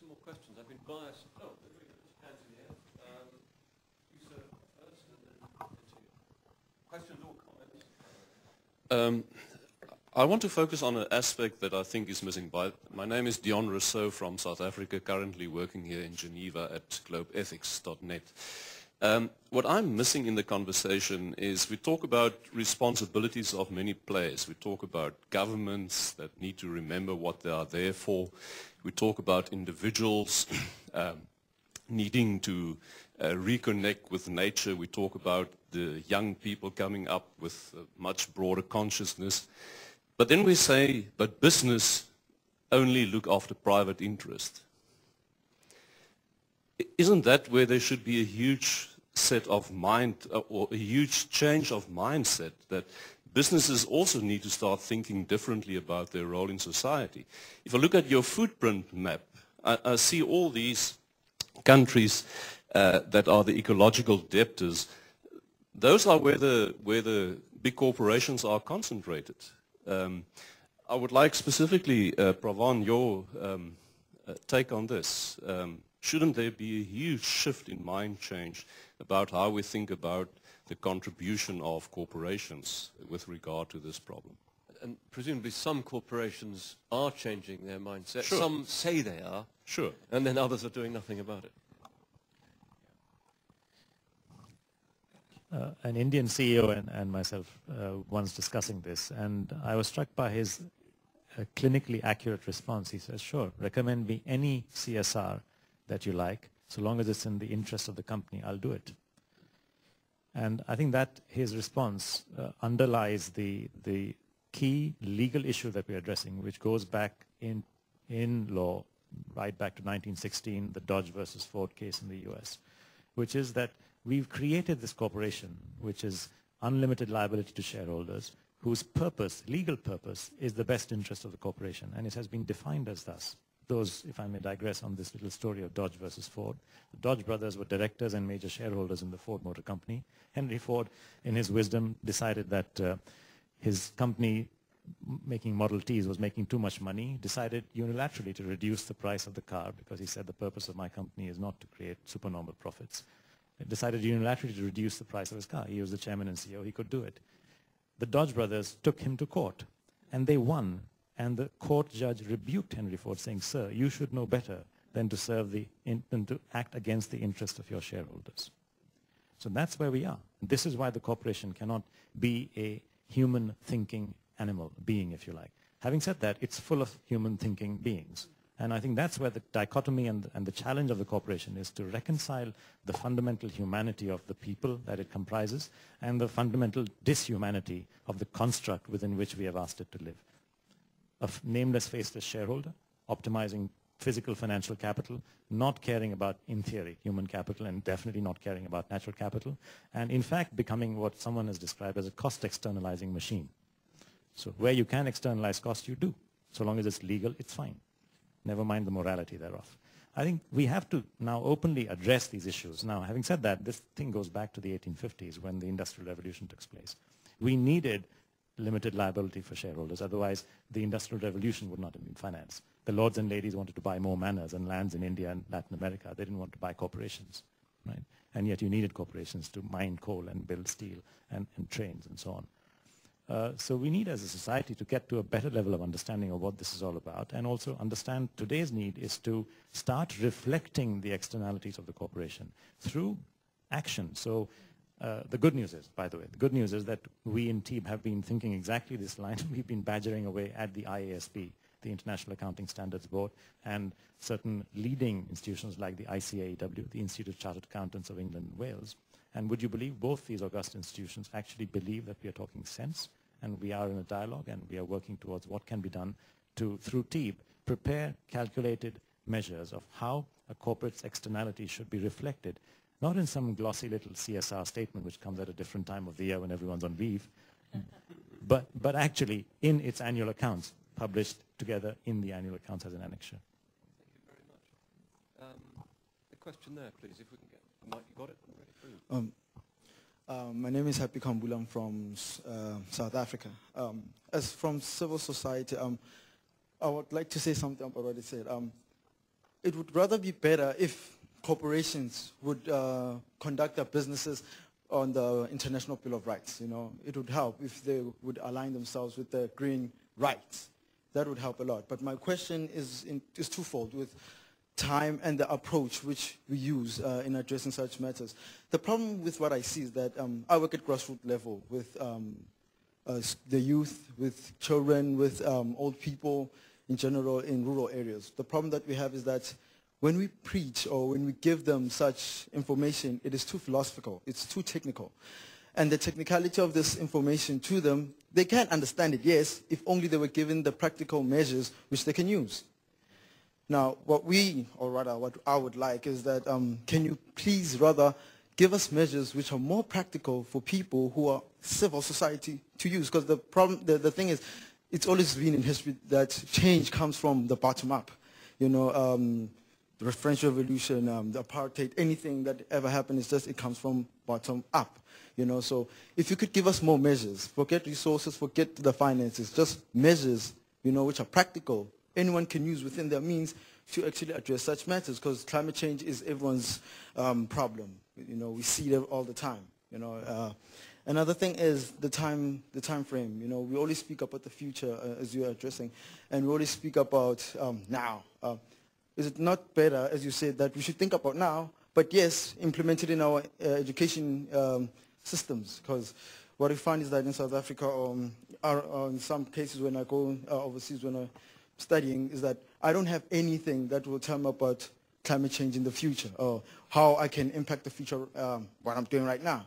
some more questions. I've been biased. Oh, there we go. Hands in the air. You, sir, first, and then continue. Questions or comments? I want to focus on an aspect that I think is missing. My name is Dion Rousseau from South Africa, currently working here in Geneva at globeethics.net. What I'm missing in the conversation is we talk about responsibilities of many players. We talk about governments that need to remember what they are there for. We talk about individuals needing to reconnect with nature. We talk about the young people coming up with a much broader consciousness. But then we say, but business only look after private interest. Isn't that where there should be a huge set of mind, or a huge change of mindset, that businesses also need to start thinking differently about their role in society? If I look at your footprint map, I see all these countries that are the ecological debtors. Those are where the big corporations are concentrated. I would like specifically, Pavan, your take on this. Shouldn't there be a huge shift in mind change about how we think about the contribution of corporations with regard to this problem? And presumably some corporations are changing their mindset. Sure. Some say they are. Sure. And then others are doing nothing about it. An Indian CEO and myself once discussing this, and I was struck by his clinically accurate response. He says, sure, recommend me any CSR that you like, so long as it's in the interest of the company, I'll do it. And I think that his response underlies the key legal issue that we're addressing, which goes back in law, right back to 1916, the Dodge versus Ford case in the US, which is that we've created this corporation, which is unlimited liability to shareholders, whose purpose, legal purpose, is the best interest of the corporation, and it has been defined as thus. Those, if I may digress on this little story of Dodge versus Ford, the Dodge brothers were directors and major shareholders in the Ford Motor Company. Henry Ford, in his wisdom, decided that his company making Model Ts was making too much money, decided unilaterally to reduce the price of the car, because he said the purpose of my company is not to create supernormal profits. He decided unilaterally to reduce the price of his car. He was the chairman and CEO, he could do it. The Dodge brothers took him to court, and they won. And the court judge rebuked Henry Ford, saying, sir, you should know better than to act against the interest of your shareholders. So that's where we are. This is why the corporation cannot be a human thinking animal, being, if you like. Having said that, it's full of human thinking beings. And I think that's where the dichotomy and the challenge of the corporation is to reconcile the fundamental humanity of the people that it comprises and the fundamental dishumanity of the construct within which we have asked it to live. A nameless, faceless shareholder, optimizing physical financial capital, not caring about, in theory, human capital, and definitely not caring about natural capital, and in fact becoming what someone has described as a cost externalizing machine. So where you can externalize cost, you do. So long as it's legal, it's fine. Never mind the morality thereof. I think we have to now openly address these issues. Now, having said that, this thing goes back to the 1850s when the Industrial Revolution took place. We needed limited liability for shareholders. Otherwise, the Industrial Revolution would not have been financed. The lords and ladies wanted to buy more manors and lands in India and Latin America. They didn't want to buy corporations, right? And yet you needed corporations to mine coal and build steel and trains and so on. So we need as a society to get to a better level of understanding of what this is all about, and also understand today's need is to start reflecting the externalities of the corporation through action. So the good news is, by the way, the good news is that we in TEEB have been thinking exactly this line. We've been badgering away at the IASB, the International Accounting Standards Board, and certain leading institutions like the ICAEW, the Institute of Chartered Accountants of England and Wales. And would you believe both these august institutions actually believe that we are talking sense, and we are in a dialogue, and we are working towards what can be done to, through TEEB, prepare calculated measures of how a corporate's externality should be reflected, not in some glossy little CSR statement which comes at a different time of the year when everyone's on leave, but actually in its annual accounts, published together in the annual accounts as an annexure. Thank you very much. A question there, please, if we can get the mic. You got it? My name is Happy Kambula. I'm from South Africa. As from civil society, I would like to say something I've already said. it would rather be better if corporations would conduct their businesses on the International Bill of Rights. You know, it would help if they would align themselves with the green rights. That would help a lot. But my question is twofold with time and the approach which we use in addressing such matters. The problem with what I see is that I work at grassroots level with the youth, with children, with old people in general in rural areas. The problem that we have is that when we preach or when we give them such information, it is too philosophical, it's too technical. And the technicality of this information to them, they can understand it, yes, if only they were given the practical measures which they can use. Now, what I would like is that, can you please rather give us measures which are more practical for people who are civil society to use? Because the problem, the thing is, it's always been in history that change comes from the bottom up. You know, the French Revolution, the apartheid, anything that ever happened, is just, it comes from bottom up. You know, so if you could give us more measures, forget resources, forget the finances, just measures, you know, which are practical, anyone can use within their means to actually address such matters, because climate change is everyone's problem. You know, we see it all the time. You know, another thing is the time frame. You know, we always speak about the future as you are addressing, and we always speak about now. Is it not better, as you said, that we should think about now, but yes, implement it in our education systems? Because what we find is that in South Africa, or in some cases when I go overseas when I'm studying, is that I don't have anything that will tell me about climate change in the future, or how I can impact the future, what I'm doing right now.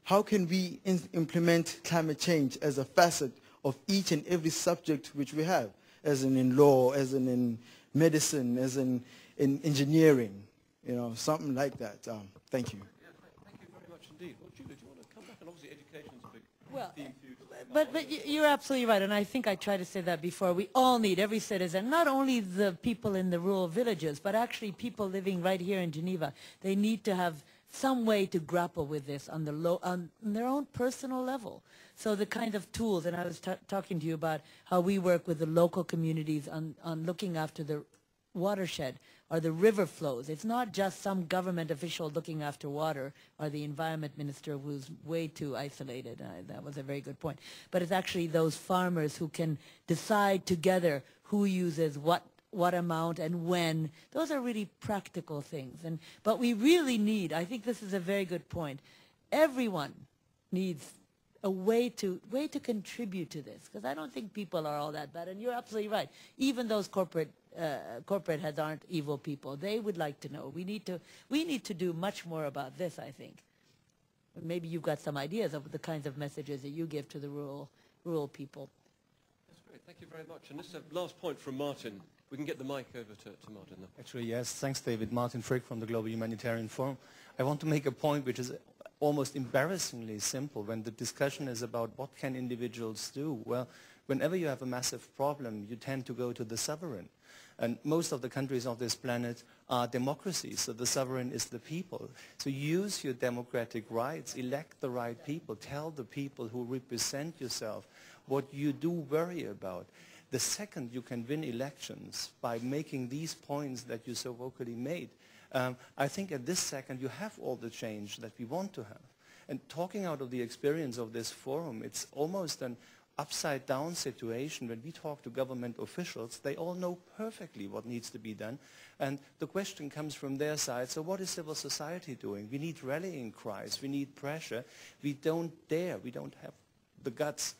How can we implement climate change as a facet of each and every subject which we have, as in law, as in medicine, as in engineering, you know, something like that. Thank you. Yeah, thank you very much indeed. Well, Julia, do you want to come back? And obviously education is a big theme for you. But you're absolutely right, and I think I tried to say that before. We all need, every citizen, not only the people in the rural villages, but actually people living right here in Geneva. They need to have some way to grapple with this on their own personal level. So the kind of tools, and I was talking to you about how we work with the local communities on looking after the watershed or the river flows. It's not just some government official looking after water or the environment minister who's way too isolated. That was a very good point. But it's actually those farmers who can decide together who uses what amount and when. Those are really practical things. But we really need, I think this is a very good point, everyone needs a way to contribute to this, because I don't think people are all that bad. And you're absolutely right. Even those corporate heads aren't evil people. They would like to know. We need to do much more about this, I think. Maybe you've got some ideas of the kinds of messages that you give to the rural people. That's great. Thank you very much. And this is a last point from Martin. We can get the mic over to Martin now. Actually, yes. Thanks, David. Martin Frick from the Global Humanitarian Forum. I want to make a point which is almost embarrassingly simple when the discussion is about what can individuals do. Well, whenever you have a massive problem, you tend to go to the sovereign. And most of the countries of this planet are democracies, so the sovereign is the people. So use your democratic rights, elect the right people, tell the people who represent yourself what you do worry about. The second you can win elections by making these points that you so vocally made, I think at this second you have all the change that we want to have. And talking out of the experience of this forum, it's almost an upside down situation. When we talk to government officials, they all know perfectly what needs to be done. And the question comes from their side, so what is civil society doing? We need rallying cries, we need pressure. We don't dare, we don't have the guts.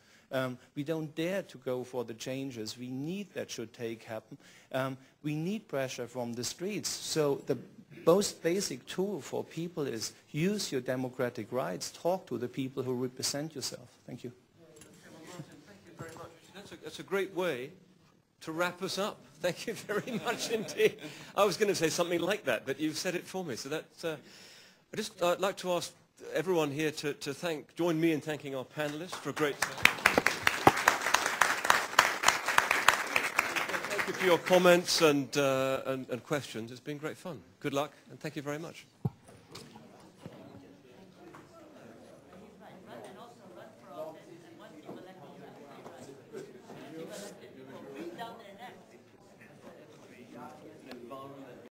We don't dare to go for the changes we need that should happen. We need pressure from the streets. So the most basic tool for people is use your democratic rights, talk to the people who represent yourself. Thank you. Okay, well, Martin, thank you very much. That's a great way to wrap us up. Thank you very much indeed. I was going to say something like that, but you've said it for me. So that's, I'd like to ask everyone here to join me in thanking our panelists for a great Thank you for your comments and questions. It's been great fun. Good luck, and thank you very much.